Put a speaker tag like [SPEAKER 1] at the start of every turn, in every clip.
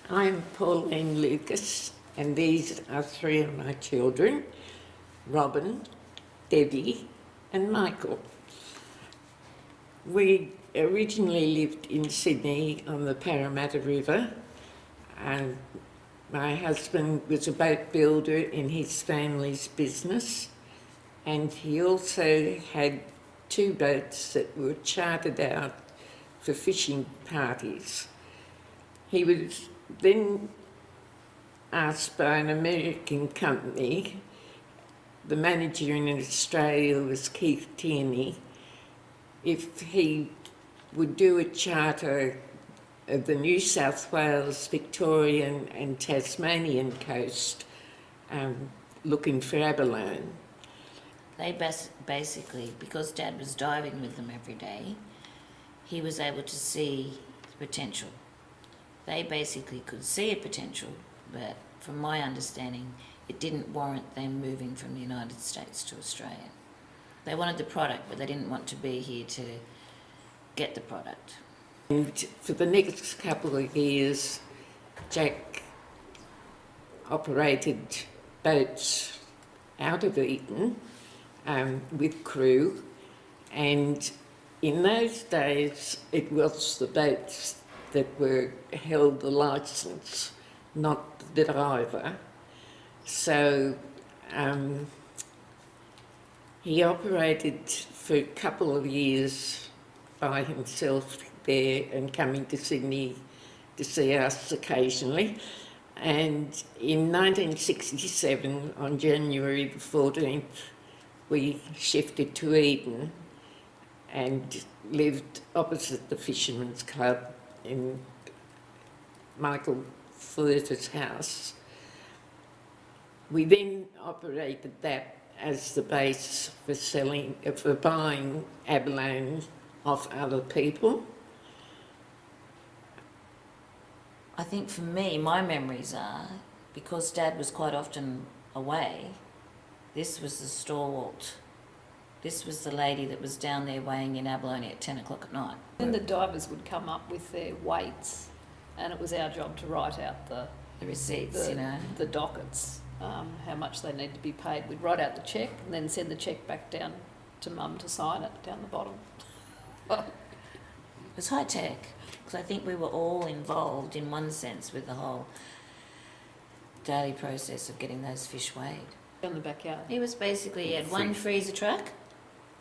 [SPEAKER 1] I'm Pauline Lucas, and these are three of my children, Robyn, Debbie and Michael. We originally lived in Sydney on the Parramatta River, and my husband was a boat builder in his family's business, and he also had two boats that were chartered out for fishing parties. He was then asked by an American company, the manager in Australia was Keith Tierney, if he would do a charter of the New South Wales, Victorian and Tasmanian coast, looking for abalone.
[SPEAKER 2] They basically, because Dad was diving with them every day, he was able to see the potential. They basically could see a potential, but from my understanding, it didn't warrant them moving from the United States to Australia. They wanted the product, but they didn't want to be here to get the product.
[SPEAKER 1] And for the next couple of years, Jack operated boats out of Eden with crew, and in those days it was the boats that held the licence, not the driver. So he operated for a couple of years by himself there and coming to Sydney to see us occasionally. And in 1967, on January the 14th, we shifted to Eden and lived opposite the Fisherman's Club in Michael Furter's house. We then operated that as the base for buying abalone off other people.
[SPEAKER 2] I think for me, my memories are, because Dad was quite often away, this was the stalwart. This was the lady that was down there weighing in abalone at 10 o'clock at night.
[SPEAKER 3] Then the divers would come up with their weights, and it was our job to write out the
[SPEAKER 2] receipts,
[SPEAKER 3] the dockets, how much they need to be paid. We'd write out the cheque and then send the cheque back down to Mum to sign it down the bottom.
[SPEAKER 2] It was high tech, because I think we were all involved in one sense with the whole daily process of getting those fish weighed.
[SPEAKER 3] In the backyard.
[SPEAKER 2] He was basically, he had one freezer truck,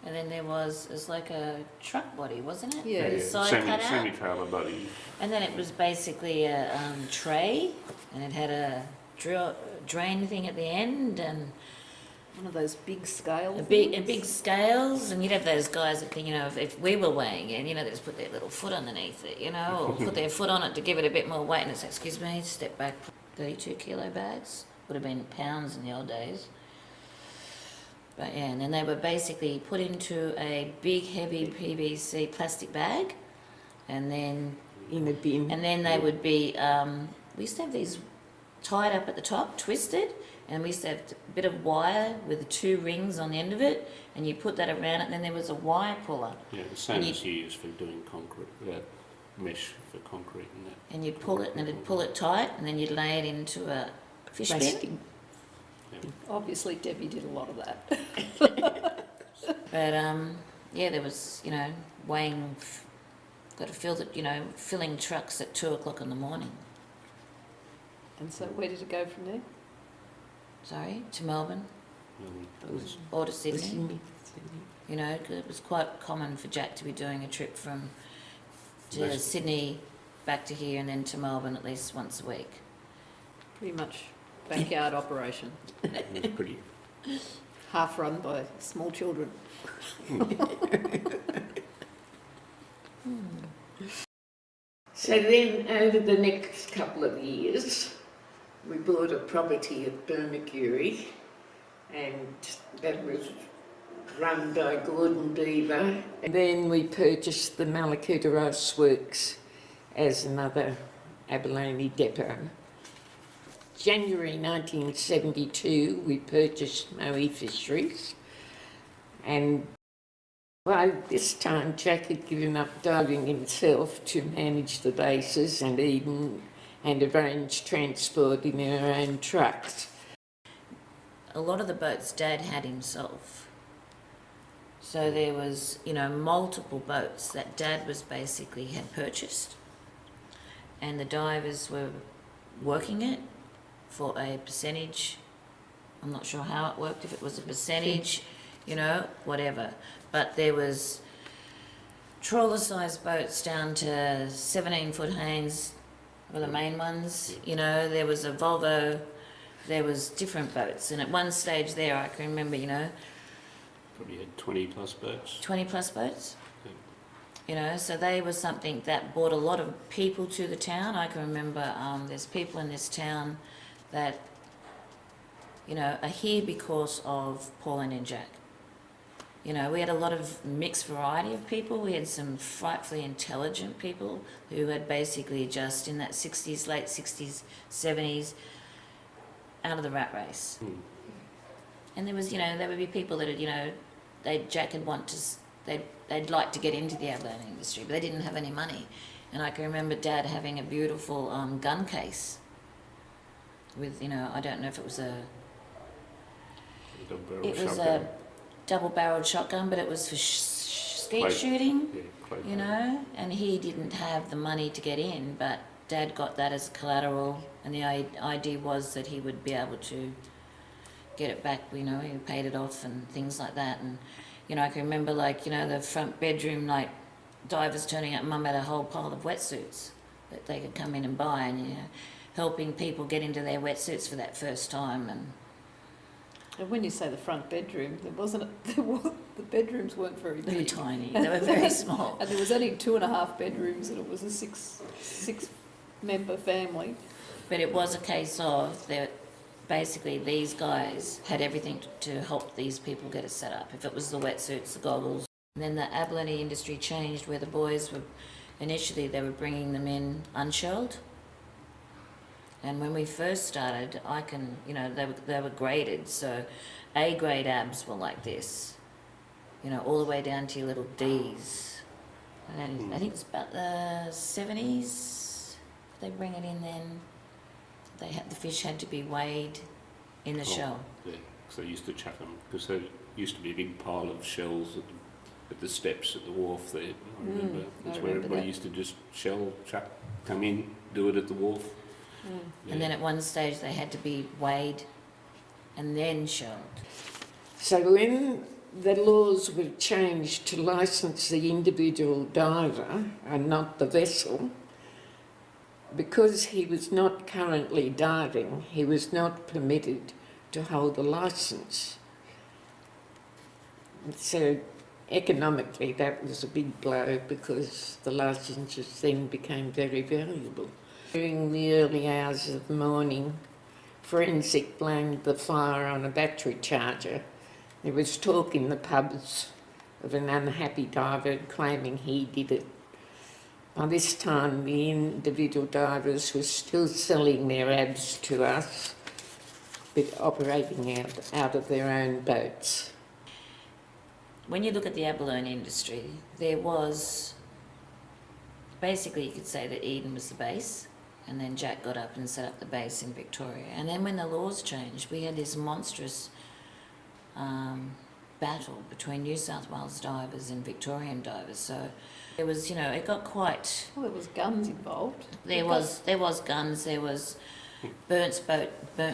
[SPEAKER 2] and then it was like a truck body, wasn't it?
[SPEAKER 3] Yeah,
[SPEAKER 2] With a side cut out.
[SPEAKER 4] Semi-trailer body.
[SPEAKER 2] And then it was basically a tray, and it had a drain thing at the end, and
[SPEAKER 3] one of those big scales.
[SPEAKER 2] big scales, and you'd have those guys that, if we were weighing it, they just put their little foot underneath it, or put their foot on it to give it a bit more weight, and it's, excuse me, step back. 32 kilo bags, would have been pounds in the old days. But yeah, and then they were basically put into a big heavy PVC plastic bag, and then
[SPEAKER 1] In a bin.
[SPEAKER 2] and then they would be, we used to have these tied up at the top, twisted, and we used to have a bit of wire with the two rings on the end of it, and you put that around it, and then there was a wire puller.
[SPEAKER 4] Yeah, the same as you use for doing concrete, mesh for concrete and that.
[SPEAKER 2] And you'd pull it, and it'd pull it tight, and then you'd lay it into a fish bin.
[SPEAKER 3] Obviously, Debbie did a lot of that.
[SPEAKER 2] But yeah, there was, weighing, got to fill it, filling trucks at 2 o'clock in the morning.
[SPEAKER 3] And so where did it go from there?
[SPEAKER 2] Sorry, to Melbourne
[SPEAKER 4] Was
[SPEAKER 2] or to Sydney. It was quite common for Jack to be doing a trip from Sydney back to here and then to Melbourne at least once a week.
[SPEAKER 3] Pretty much backyard operation.
[SPEAKER 4] it was pretty.
[SPEAKER 3] Half run by small children.
[SPEAKER 1] So then, over the next couple of years, we bought a property at Bermaguri, and that was run by Gordon Beaver. And then we purchased the Malakuta Rice Works as another abalone depot. January 1972, we purchased Maui Fisheries, and by this time Jack had given up diving himself to manage the bases and Eden and arranged transport in their own trucks.
[SPEAKER 2] A lot of the boats Dad had himself. So there was, multiple boats that Dad was basically had purchased, and the divers were working it for a percentage. I'm not sure how it worked, if it was a percentage, whatever. But there was trawler-sized boats down to 17-foot Haines were the main ones. There was a Volvo, there was different boats. And at one stage there, I can remember,
[SPEAKER 4] Probably had 20 plus boats.
[SPEAKER 2] 20 plus boats. So they were something that brought a lot of people to the town. I can remember there's people in this town that, are here because of Pauline and Jack. We had a lot of mixed variety of people. We had some frightfully intelligent people who had basically just in that 60s, late 60s, 70s, out of the rat race. And there was, there would be people that had, Jack had they'd like to get into the abalone industry, but they didn't have any money. And I can remember Dad having a beautiful gun case with, I don't know if it was a double-barreled shotgun, but it was for skeet shooting, and he didn't have the money to get in, but Dad got that as collateral, and the idea was that he would be able to get it back, he paid it off and things like that. And, I can remember, the front bedroom, divers turning up. Mum had a whole pile of wetsuits that they could come in and buy, and, helping people get into their wetsuits for that first time.
[SPEAKER 3] And when you say the front bedroom, the bedrooms weren't very big.
[SPEAKER 2] They were tiny. They were very small.
[SPEAKER 3] And there was only 2.5 bedrooms, and it was a six-member family.
[SPEAKER 2] But it was a case of basically these guys had everything to help these people get it set up. If it was the wetsuits, the goggles. And then the abalone industry changed, where the boys were, initially they were bringing them in unshelled. And when we first started, they were graded. So A grade abs were like this, all the way down to your little Ds. And then I think it's about the 70s, they bring it in then. The fish had to be weighed in the shell.
[SPEAKER 4] Yeah, because they used to chuck them, because there used to be a big pile of shells at the steps at the wharf there. I remember. That's where everybody used to just chuck, come in, do it at the wharf. Yeah.
[SPEAKER 2] And then at one stage they had to be weighed and then shelled.
[SPEAKER 1] So when the laws were changed to licence the individual diver and not the vessel, because he was not currently diving, he was not permitted to hold a licence. So economically that was a big blow, because the licences then became very valuable. During the early hours of the morning, Forensic blamed the fire on a battery charger. There was talk in the pubs of an unhappy diver claiming he did it. By this time, the individual divers were still selling their abs to us, but operating out of their own boats.
[SPEAKER 2] When you look at the abalone industry, there was, basically you could say that Eden was the base, and then Jack got up and set up the base in Victoria. And then when the laws changed, we had this monstrous battle between New South Wales divers and Victorian divers. So it was, it got quite...
[SPEAKER 3] Well, there was guns involved.
[SPEAKER 2] There was guns, there was burnt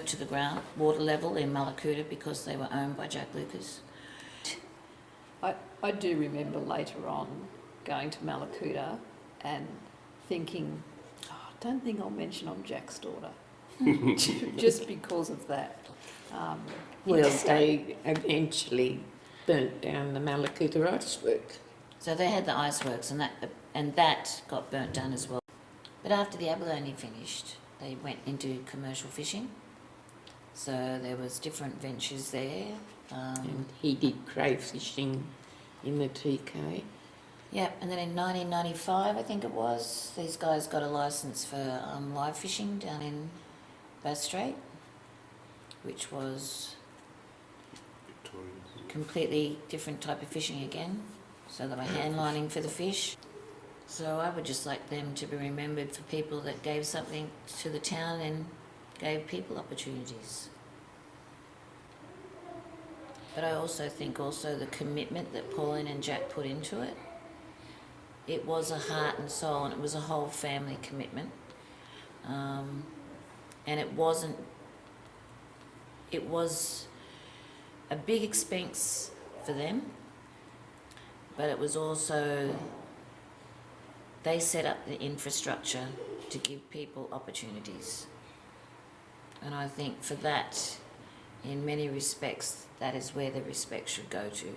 [SPEAKER 2] to the ground, water level in Malakuta, because they were owned by Jack Lucas.
[SPEAKER 3] I do remember later on going to Malakuta and thinking, I don't think I'll mention I'm Jack's daughter, just because of that.
[SPEAKER 1] They eventually burnt down the Malakuta iceworks.
[SPEAKER 2] So they had the iceworks, and that got burnt down as well. But after the abalone finished, they went into commercial fishing. So there was different ventures there.
[SPEAKER 1] And he did crayfishing in the TK.
[SPEAKER 2] Yeah, and then in 1995, I think it was, these guys got a licence for live fishing down in Bass Strait, which was completely different type of fishing again. So they were hand lining for the fish. So I would just like them to be remembered for people that gave something to the town and gave people opportunities. But I also think the commitment that Pauline and Jack put into it, it was a heart and soul, and it was a whole family commitment. And it was a big expense for them, but it was also, they set up the infrastructure to give people opportunities. And I think for that, in many respects, that is where the respect should go to.